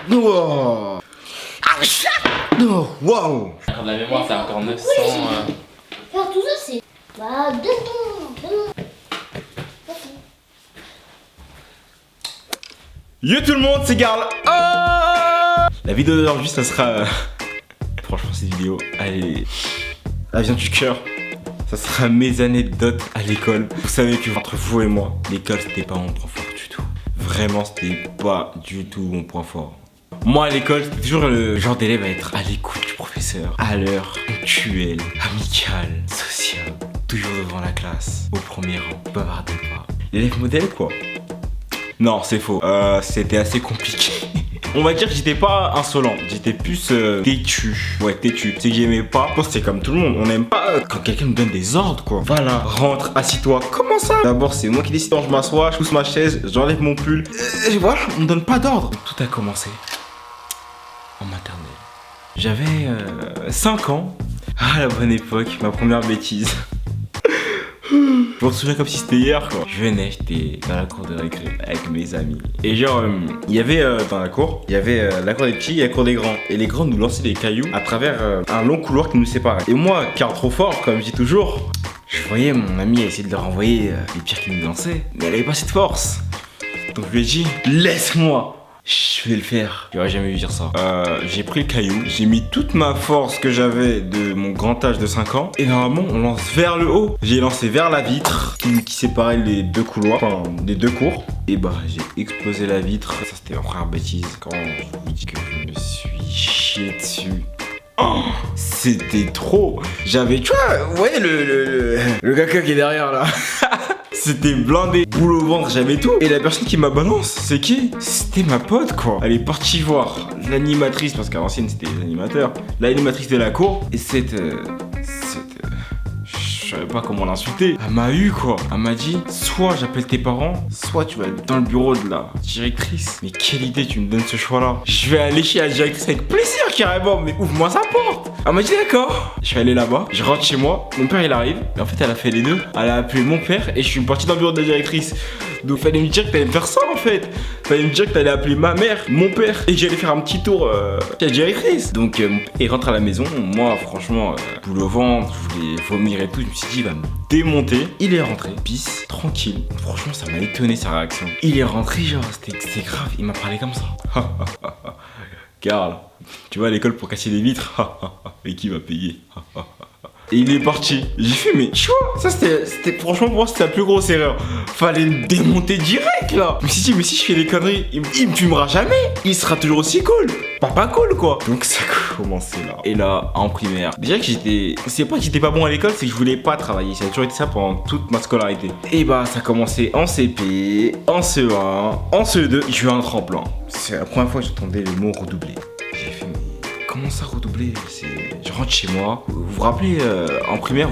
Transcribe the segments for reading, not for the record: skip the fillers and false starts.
Wow. Wow. Quand de la mémoire, c'est encore 900. Faire tout ça, c'est. Bah, donne-moi. Yo tout le monde, c'est Garl. La vidéo d'aujourd'hui, ça sera. Franchement, cette vidéo, elle vient du cœur. Ça sera mes anecdotes à l'école. Vous savez que entre vous et moi, l'école, c'était pas mon point fort du tout. Vraiment, c'était pas du tout mon point fort. Moi, à l'école, c'était toujours le genre d'élève à être à l'écoute du professeur, à l'heure, ponctuel, amical, sociable, toujours devant la classe, au premier rang, bavardez pas. L'élève modèle, quoi. Non, c'est faux. C'était assez compliqué. On va dire que j'étais pas insolent, j'étais plus têtu. Ouais, têtu. C'est que j'aimais pas. Je pense que c'est comme tout le monde. On n'aime pas quand quelqu'un nous donne des ordres, quoi. Voilà, rentre, assis-toi. Comment ça? D'abord, c'est moi qui décide. Je m'assois, je pousse ma chaise, j'enlève mon pull. Voilà, on me donne pas d'ordre. Tout a commencé en maternelle. J'avais 5 ans. À la bonne époque, ma première bêtise. Je me souviens comme si c'était hier, quoi. Je venais, j'étais dans la cour de récré avec mes amis. Et genre, il y avait dans la cour, il y avait la cour des petits et la cour des grands. Et les grands nous lançaient des cailloux à travers un long couloir qui nous séparait. Et moi, car trop fort, comme je dis toujours, je voyais mon ami essayer de leur envoyer les pierres qu'il nous lançait. Mais elle avait pas cette force. Donc je lui ai dit, laisse-moi. Je vais le faire. J'aurais jamais vu dire ça. J'ai pris le caillou, j'ai mis toute ma force que j'avais de mon grand âge de 5 ans. Et normalement, on lance vers le haut. J'ai lancé vers la vitre qui séparait les deux couloirs, enfin les deux cours. Et bah, j'ai explosé la vitre. Ça, c'était ma première bêtise. Quand je vous dis que je me suis chié dessus. Oh, c'était trop. J'avais, tu vois, vous voyez le caca qui est derrière là. C'était blindé, boule au ventre, j'avais tout. Et la personne qui m'a balance, c'est qui? C'était ma pote, quoi. Elle est partie voir l'animatrice, parce qu'à l'ancienne c'était l'animateur, l'animatrice de la cour. Et je savais pas comment l'insulter. Elle m'a eu, quoi. Elle m'a dit, soit j'appelle tes parents, soit tu vas dans le bureau de la directrice. Mais quelle idée, tu me donnes ce choix-là. Je vais aller chez la directrice avec plaisir, carrément. Mais ouvre-moi sa porte. Elle m'a dit d'accord. Je suis allé là-bas, je rentre chez moi, mon père il arrive. Et en fait, elle a fait les deux. Elle a appelé mon père et je suis parti dans le bureau de la directrice. Donc fallait me dire que t'allais me faire ça en fait. Fallait me dire que t'allais appeler ma mère, mon père, et que j'allais faire un petit tour chez la directrice. Donc il rentre à la maison. Moi franchement, boule au ventre, je voulais vomir et tout. Je me suis dit il va me démonter. Il est rentré, pisse, tranquille. Franchement ça m'a étonné sa réaction. Il est rentré genre c'était grave, il m'a parlé comme ça. Carl, tu vas à l'école pour casser des vitres. Et qui va payer? Et il est parti. J'ai fait mais tu vois, ça c'était franchement pour moi c'était la plus grosse erreur. Fallait me démonter direct là. Je me suis dit mais si je fais des conneries, il me fumera jamais. Il sera toujours aussi cool. Pas cool quoi. Donc ça a commencé là. Et là en primaire. Déjà que c'est pas que j'étais pas bon à l'école, c'est que je voulais pas travailler. Ça a toujours été ça pendant toute ma scolarité. Et bah ça a commencé en CP, en CE1, en CE2. J'ai eu un tremplin. C'est la première fois que j'entendais le mot redoubler. J'ai fait mais comment ça redoubler? Je rentre chez moi. Vous vous rappelez, en primaire,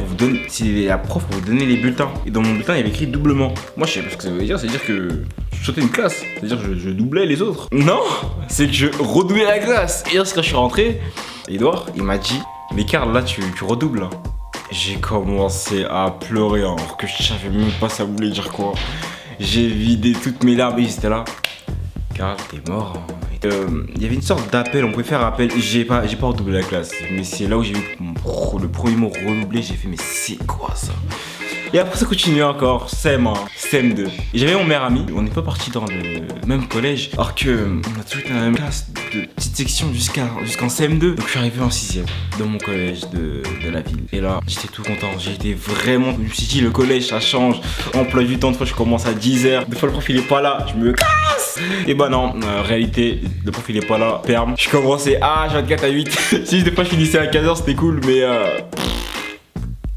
c'est la prof vous donnait les bulletins. Et dans mon bulletin, il y avait écrit doublement. Moi, je sais pas ce que ça veut dire. C'est-à-dire que je sautais une classe. C'est-à-dire que je doublais les autres. Non, c'est que je redoublais la classe. Et quand je suis rentré, Edouard, il m'a dit, mais Karl, là, tu redoubles. Hein. J'ai commencé à pleurer alors que je savais même pas ça voulait dire quoi. J'ai vidé toutes mes larmes et j'étais là. Karl, t'es mort. Hein. Il y avait une sorte d'appel, on pouvait faire appel. J'ai pas redoublé la classe, mais c'est là où j'ai vu le premier mot redoubler. J'ai fait mais c'est quoi ça? Et après ça continue encore, CM1, CM2. Et j'avais mon meilleur ami, on n'est pas parti dans le même collège, alors que on a toujours été dans la même classe de petite section jusqu'en CM2. Donc je suis arrivé en 6ème dans mon collège de la ville. Et là, j'étais tout content, j'étais vraiment, je me suis dit le collège ça change. Emploi du temps, des fois je commence à 10h, des fois le prof il est pas là, je me casse. Et bah non, en réalité, le prof il est pas là, perme. Je commençais à 24 à 8. Si des fois je finissais à 15h c'était cool, mais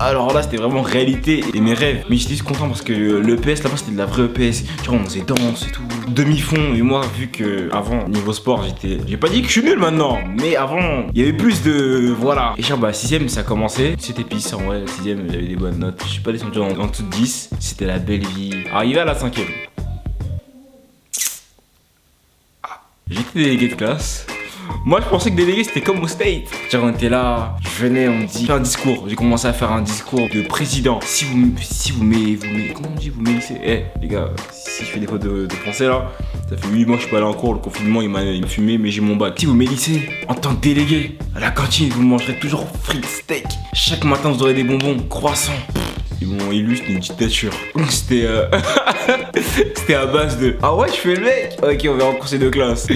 alors là c'était vraiment réalité et mes rêves. Mais j'étais content parce que le EPS là-bas c'était de la vraie EPS. Genre on faisait danse et tout, demi-fond. Et moi vu que avant niveau sport j'ai pas dit que je suis nul maintenant, mais avant il y avait plus de voilà. Et genre bah 6ème ça a commencé. C'était pisse en vrai, 6ème j'avais des bonnes notes. Je suis pas descendu en dessous de 10. C'était la belle vie. Arrivé à la 5ème. J'étais délégué de classe. Moi, je pensais que délégué, c'était comme au State. Genre, on était là, je venais, on me dit, fais un discours. J'ai commencé à faire un discours de président. Si vous comment on dit, vous mélissez. Les gars, si je fais des fautes de français là, ça fait 8 mois que je suis pas allé en cours, le confinement il m'a fumé, mais j'ai mon bac. Si vous mélissez, en tant que délégué, à la cantine, vous mangerez toujours frites, steak. Chaque matin, vous aurez des bonbons, croissants. Ils m'ont élu, c'était une dictature. C'était c'était à base de ah ouais, je fais le mec. Ok, on va en conseil de classe.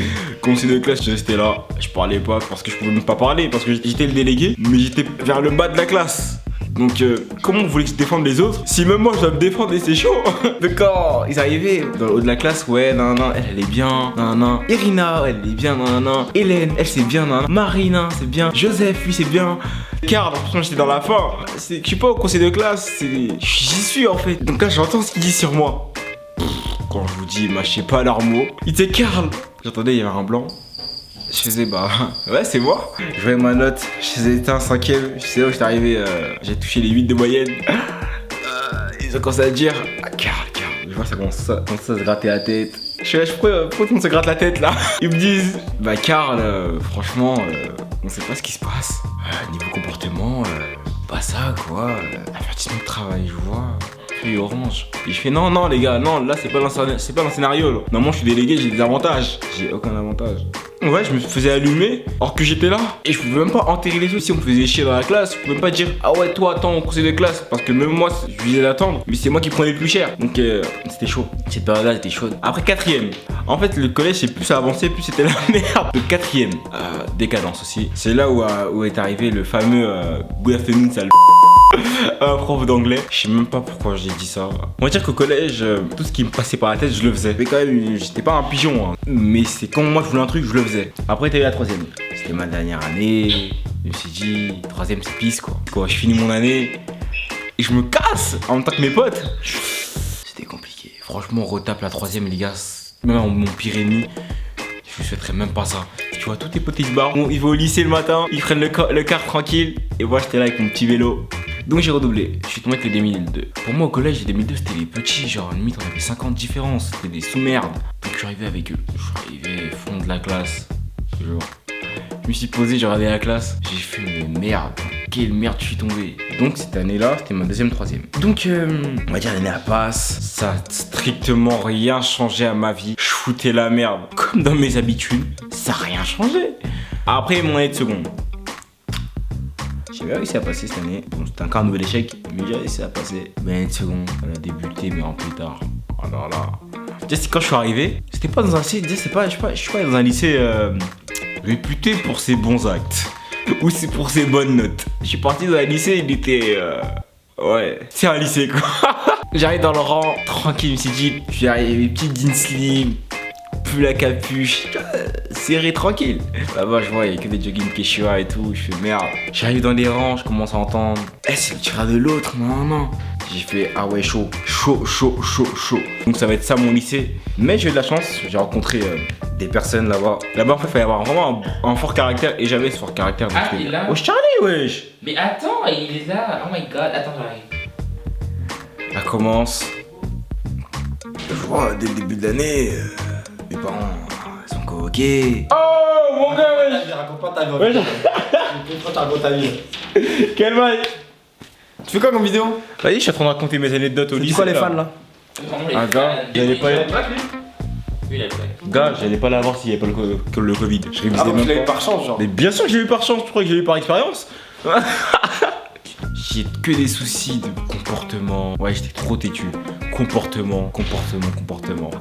Conseil de classe, je restais là. Je parlais pas parce que je pouvais même pas parler, parce que j'étais le délégué, mais j'étais vers le bas de la classe. Donc comment vous voulez que je défende les autres si même moi je dois me défendre et c'est chaud. Donc quand ils arrivaient dans le haut de la classe, ouais, nan, elle est bien, nan. Irina, elle est bien, nan. Hélène, elle c'est bien, nan. Marina, c'est bien. Joseph, lui c'est bien. Karl, franchement j'étais dans la fin. Je suis pas au conseil de classe, j'y suis en fait. Donc là j'entends ce qu'il dit sur moi. Quand je vous dis, mâchez pas leurs mots. Il disait Karl. J'entendais, il y avait un blanc. Je faisais bah ouais c'est moi. Je voyais ma note, je faisais un 5ème, je sais où j'étais arrivé, j'ai touché les 8 de moyenne. Ils ont commencé à dire Karl, je vois ça commence à se gratter la tête. Je pourquoi tout le monde se gratte la tête là. Ils me disent bah Karl, franchement, on sait pas ce qui se passe. Niveau comportement, pas ça quoi. Avertissement de travail, je vois. Feuille orange. Et je fais non les gars, non là c'est pas dans le scénario là. Non moi je suis délégué, j'ai des avantages. J'ai aucun avantage. Ouais, je me faisais allumer alors que j'étais là et je pouvais même pas enterrer les autres. Si on me faisait chier dans la classe, je pouvais même pas dire ah ouais toi attends au conseil de classe parce que même moi je visais d'attendre, mais c'est moi qui prenais le plus cher. Donc c'était chaud. Cette période là était chaude. Après 4ème, en fait le collège c'est plus ça avançait, plus c'était la merde. Le 4ème, décadence aussi. C'est là où est arrivé le fameux Good afternoon sale un prof d'anglais. Je sais même pas pourquoi j'ai dit ça. On va dire qu'au collège, tout ce qui me passait par la tête, je le faisais. Mais quand même, j'étais pas un pigeon. Hein. Mais c'est quand moi je voulais un truc, je le faisais. Après, t'as eu la 3ème. C'était ma dernière année. Je me suis dit, 3ème c'est pisse quoi. Quand je finis mon année et je me casse en même temps que mes potes. C'était compliqué. Franchement, on retape la 3ème, les gars. Même mon pire ennemi. Je me souhaiterais même pas ça. Tu vois, tous tes potes ils se barrent. Ils vont au lycée le matin, ils prennent le car tranquille. Et moi j'étais là avec mon petit vélo. Donc j'ai redoublé, je suis tombé avec les 2002. Pour moi au collège, les 2002 c'était les petits, genre limite on avait 50 différences, c'était des sous-merdes. Donc je suis arrivé avec eux, je suis arrivé fond de la classe, genre. Je me suis posé, j'ai regardé la classe, j'ai fait mais merde, quelle merde je suis tombé. Donc cette année-là, c'était ma 2ème, 3ème. Donc on va dire l'année à passe, ça a strictement rien changé à ma vie. Je foutais la merde, comme dans mes habitudes, ça a rien changé. Après mon année de seconde. J'ai réussi à passer cette année. Bon, c'était encore un nouvel échec, mais j'ai réussi à passer. Mais une seconde, elle a débuté, mais en plus tard. Alors là. Tu sais, quand je suis arrivé, c'était pas dans un lycée, je suis pas dans un lycée réputé pour ses bons actes. Ou c'est pour ses bonnes notes. Je suis parti dans un lycée, il était. Ouais, c'est un lycée quoi. J'arrive dans le rang, tranquille, je me suis dit, puis arrivé, mes petites jeans slim. Plus la capuche, serré tranquille. Là-bas, je vois, il y a que des jogging Quechua et tout. Je fais merde. J'arrive dans les rangs, je commence à entendre. C'est le tirage de l'autre, non. J'ai fait ah ouais, chaud. Donc ça va être ça mon lycée. Mais j'ai eu de la chance, j'ai rencontré des personnes là-bas. Là-bas, en fait, il fallait avoir vraiment un fort caractère et j'avais ce fort caractère. Ah, il est là. Wesh, Charlie, wesh. Mais attends, il est là. Oh my god, attends, j'arrive. Elle commence. Je vois, dès le début de l'année. Mes parents, ils sont convoqués. Oh mon gars, wesh! Raconte pas ta vie. Je raconte ta vie. Quel bail! Tu fais quoi comme vidéo? Vas-y, je suis en train de raconter mes anecdotes au lycée. C'est quoi les fans là? Un gars, j'allais pas y Lui, il a le bac. Gars, j'allais pas l'avoir s'il y avait pas le Covid. Je révisais Ah donc tu même l'as eu pas. par chance genre. Mais bien sûr que j'ai eu par chance, tu crois que j'ai eu par expérience? J'ai que des soucis de comportement. Ouais, j'étais trop têtu. Comportement.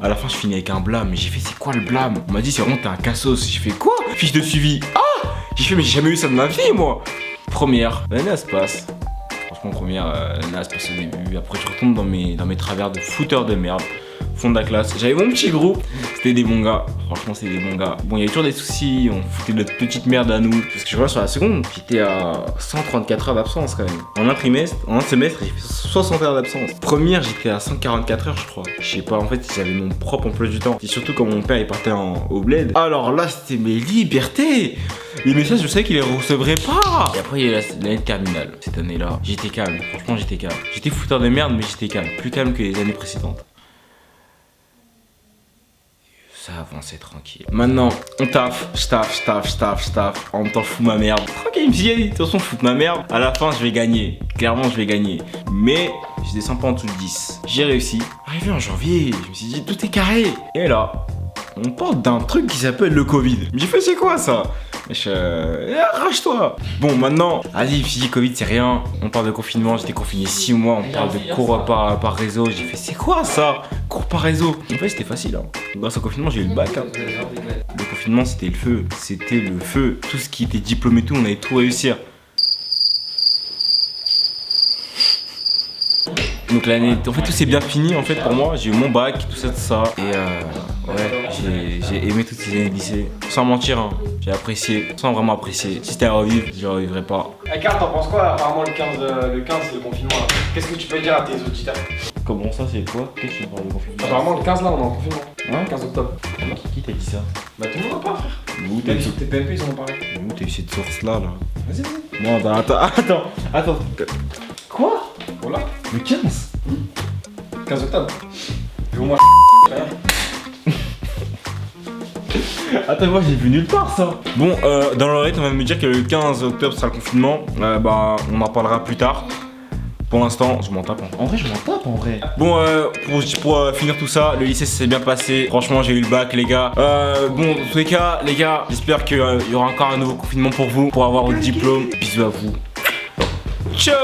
À la fin, je finis avec un blâme. Mais j'ai fait, c'est quoi le blâme? On m'a dit, c'est vraiment, t'es un cassos. J'ai fait, quoi? Fiche de suivi. Ah! J'ai fait, mais j'ai jamais eu ça de ma vie, moi. Première, l'année, se passe. Franchement, première, l'année, se passe au début. Après, je retourne dans mes travers de fouteur de merde. Fond de la classe. J'avais mon petit groupe. C'était des bons gars. Franchement, c'était des bons gars. Bon, il y avait toujours des soucis. On foutait notre petite merde à nous. Parce que je vois sur la seconde, j'étais à 134 heures d'absence quand même. En un semestre, j'ai fait 60 heures d'absence. Première, j'étais à 144 heures, je crois. Je sais pas, en fait, j'avais mon propre emploi du temps. Et surtout quand mon père il partait au bled. Alors là, c'était mes libertés. Les messages, je savais qu'il les recevrait pas. Et après, il y a l'année de terminale. Cette année-là, j'étais calme. Franchement, j'étais calme. J'étais fouteur de merde, mais j'étais calme. Plus calme que les années précédentes. ça a avancé tranquille. Maintenant, on taffe, je taffe. En même temps, je fous ma merde. Tranquille, je me suis dit, de toute façon, je fous ma merde. À la fin, je vais gagner. Clairement, je vais gagner. Mais je descends pas en dessous de 10. J'ai réussi. Arrivé en janvier, je me suis dit, tout est carré. Et là, on parle d'un truc qui s'appelle le Covid. J'ai fait, c'est quoi ça? Arrache-toi. Bon, maintenant, vas-y, je me suis dit, Covid, c'est rien. On parle de confinement, j'étais confiné 6 mois. On parle de cours par réseau. J'ai fait, c'est quoi ça? Cours par réseau. En fait, c'était facile. Hein. Grâce au confinement, j'ai eu le bac. Hein. Le confinement, c'était le feu. C'était le feu. Tout ce qui était diplôme et tout, on allait tout réussir. Donc l'année, en fait tout s'est bien fini en fait pour moi, j'ai eu mon bac, tout ça. Et ouais, j'ai aimé toutes ces années de lycée. Sans mentir, hein, j'ai apprécié, sans vraiment apprécier. Si c'était à revivre, je revivrai pas. Carl, t'en penses quoi? Apparemment le 15 c'est le confinement là. Qu'est-ce que tu peux dire à tes auditeurs? Comment ça, c'est quoi? Qu'est-ce que tu parles de confinement? Apparemment le 15 là on est en confinement. Ouais, 15 octobre. Qui t'a dit ça? Bah tout le monde en parle frère. Où t'as Même eu sur tes PMP ils en ont parlé. cette source là? Vas-y. Non, attends. Quoi? Voilà. Le 15? 15 octobre. Et au moins Attends, moi j'ai vu nulle part ça. Bon, dans l'oreille, on va me dire que le 15 octobre sera le confinement. Bah, on en parlera plus tard. Pour l'instant, je m'en tape. En vrai, je m'en tape en vrai. Bon, pour finir tout ça, le lycée s'est bien passé. Franchement, j'ai eu le bac, les gars. Bon, dans tous les cas, les gars, j'espère qu'il y aura encore un nouveau confinement pour vous, pour avoir votre diplôme. Bisous à vous. Ciao.